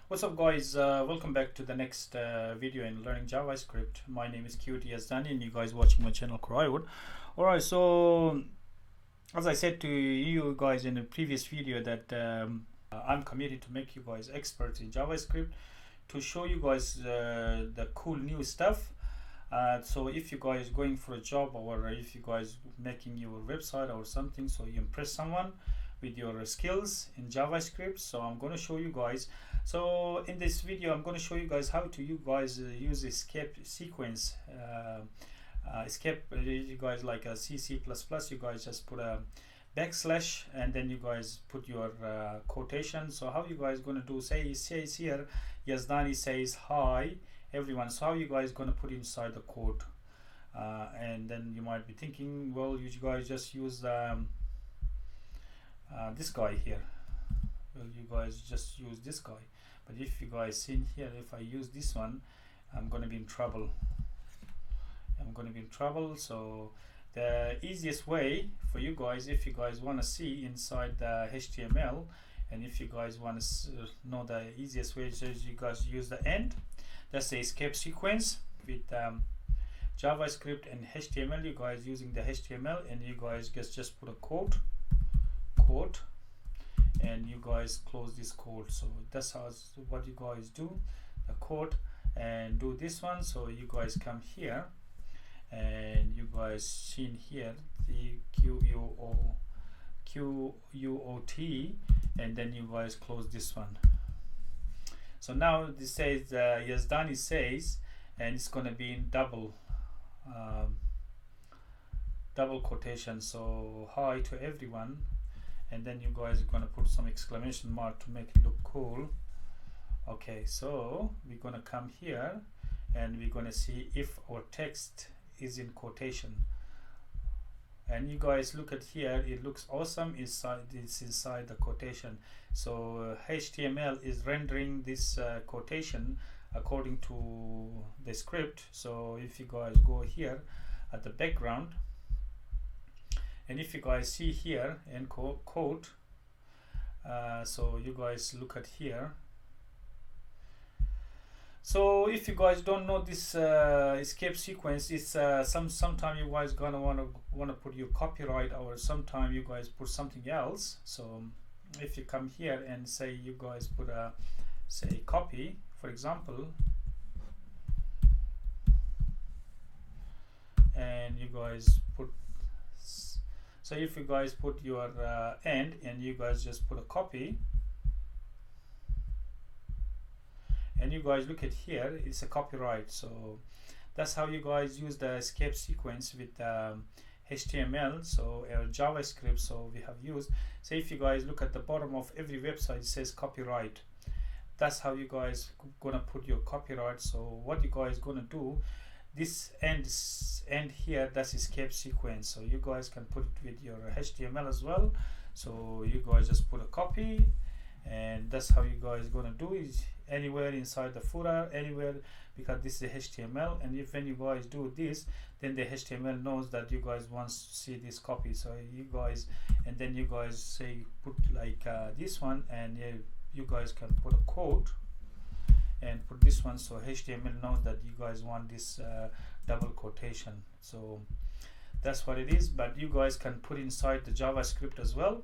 What's up, guys? Welcome back to the next video in learning JavaScript. My name is Danny, and you guys watching my channel Cryowood. Alright, so as I said to you guys in the previous video that I'm committed to make you guys experts in JavaScript, to show you guys the cool new stuff. So if you guys going for a job, or if you guys making your website or something, so you impress someone with your skills in JavaScript, so I'm going to show you guys. So in this video I'm going to show you guys how to use escape sequence. Escape, you guys like a C++, you guys just put a backslash and then you guys put your quotation. So how you guys going to do, say it says here Yazdani says hi everyone, so how you guys going to put inside the quote? And then you might be thinking, well, you guys just use this guy here. Well, you guys just use this guy, but if you guys seen here, if I use this one, I'm gonna be in trouble. So the easiest way for you guys, if you guys want to see inside the HTML, and if you guys want to know the easiest way, is you guys use the end. That's the escape sequence with JavaScript and HTML. You guys using the HTML, and you guys just put a quote, and you guys close this quote. So that's what you guys do, the quote, and do this one. So you guys come here and you guys seen here the QUOT, and then you guys close this one. So now this says Yazdani says, and it's gonna be in double quotation, so hi to everyone, and then you guys are gonna put some exclamation mark to make it look cool. Okay, so we're gonna come here and we're gonna see if our text is in quotation, and you guys look at here, it looks awesome. It's inside the quotation. So HTML is rendering this quotation according to the script. So if you guys go here at the background, and if you guys see here in quote, so you guys look at here. So if you guys don't know this escape sequence, it's sometime you guys gonna wanna put your copyright, or sometime you guys put something else. So if you come here and say you guys put a copy, for example, and you guys put, so if you guys put your end and you guys just put a copy, and you guys look at here, it's a copyright. So that's how you guys use the escape sequence with HTML, so JavaScript. So we have used, so if you guys look at the bottom of every website, it says copyright. That's how you guys gonna put your copyright. So what you guys gonna do, this end here, that's escape sequence. So you guys can put it with your HTML as well. So you guys just put a copy, and that's how you guys gonna do is anywhere inside the footer, anywhere, because this is HTML. And if when you guys do this, then the HTML knows that you guys want to see this copy. So you guys, and then you guys say put like this one, and you guys can put a quote and put this one, so HTML knows that you guys want this double quotation. So that's what it is, but you guys can put inside the JavaScript as well.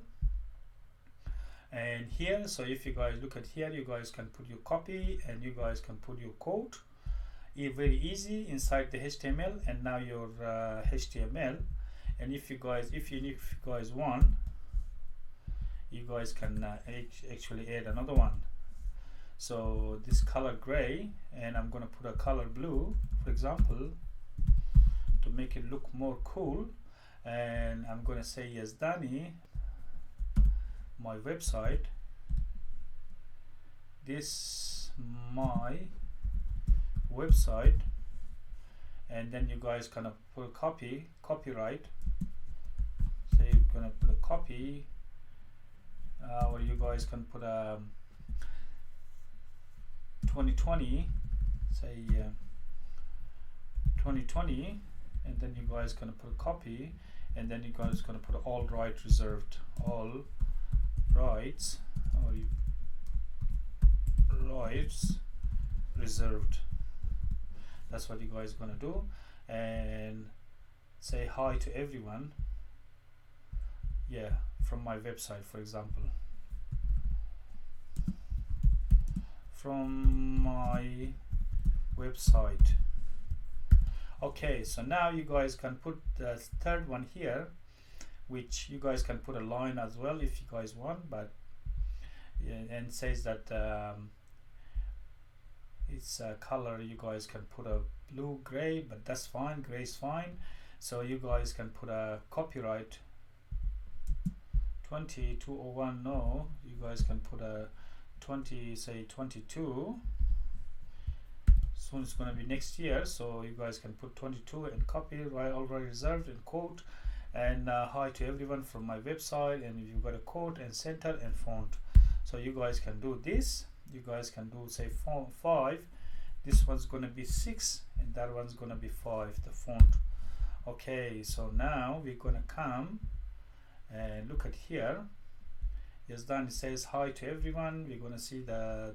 And here, so if you guys look at here, you guys can put your copy and you guys can put your quote. Very easy inside the HTML, and now your HTML. And if you guys want, you guys can actually add another one. So this color gray, and I'm gonna put a color blue, for example, to make it look more cool. And I'm gonna say Yazdani, my website, this my website, and then you guys kind of put a copyright. So you're gonna put a copy, or you guys can put a 2020, say 2020, and then you guys gonna put a copy, and then you guys gonna put all right reserved, all rights, or rights reserved. That's what you guys gonna do, and say hi to everyone. Yeah, from my website, for example, from my website. Okay, so now you guys can put the third one here, which you guys can put a line as well if you guys want, but and says that it's a color. You guys can put a blue, gray, but that's fine. Gray is fine. So you guys can put a copyright 2201. No, you guys can put a 20, say 22. Soon it's going to be next year, so you guys can put 22 and copyright already reserved and quote, and hi to everyone from my website, and you've got a quote and center and font. So you guys can do this. You guys can do say font 5. This one's going to be 6 and that one's going to be 5, the font. Okay, so now we're going to come and look at here. Yes, done. It says hi to everyone. We're going to see the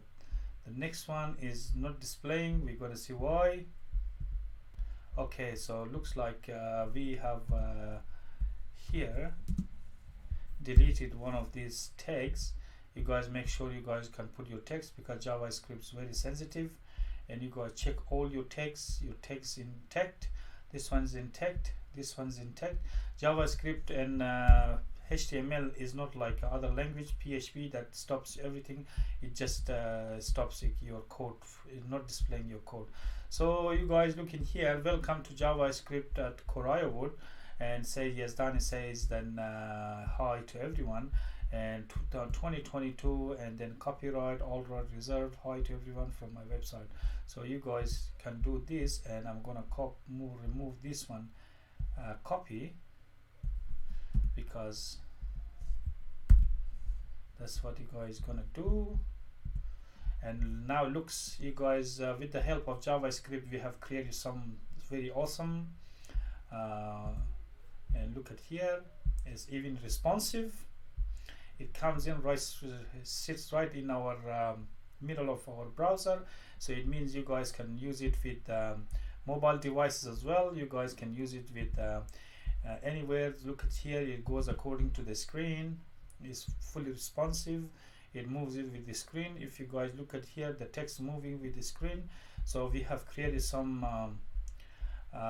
next one is not displaying. We're going to see why. Okay, so looks like we have here deleted one of these tags. You guys make sure you guys can put your text, because JavaScript is very sensitive, and you guys check all your text intact. This one's intact, this one's intact. JavaScript and HTML is not like other language, PHP, that stops everything. It just stops your code, not displaying your code. So you guys look in here, welcome to JavaScript at Korayawood, and say yes done. It says then hi to everyone, and 2022, and then copyright already reserved, hi to everyone from my website. So you guys can do this, and I'm gonna remove this one, copy, because that's what you guys gonna do. And now looks, you guys with the help of JavaScript, we have created some very awesome and look at here, it's even responsive. It comes in right, sits right in our middle of our browser, so it means you guys can use it with mobile devices as well. You guys can use it with anywhere. Look at here, it goes according to the screen. It's fully responsive. It moves it with the screen. If you guys look at here, the text moving with the screen. So we have created some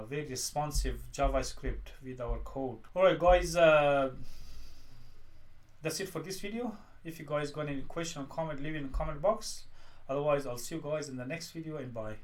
very responsive JavaScript with our code. Alright guys, that's it for this video. If you guys got any question or comment, leave it in the comment box. Otherwise, I'll see you guys in the next video, and bye.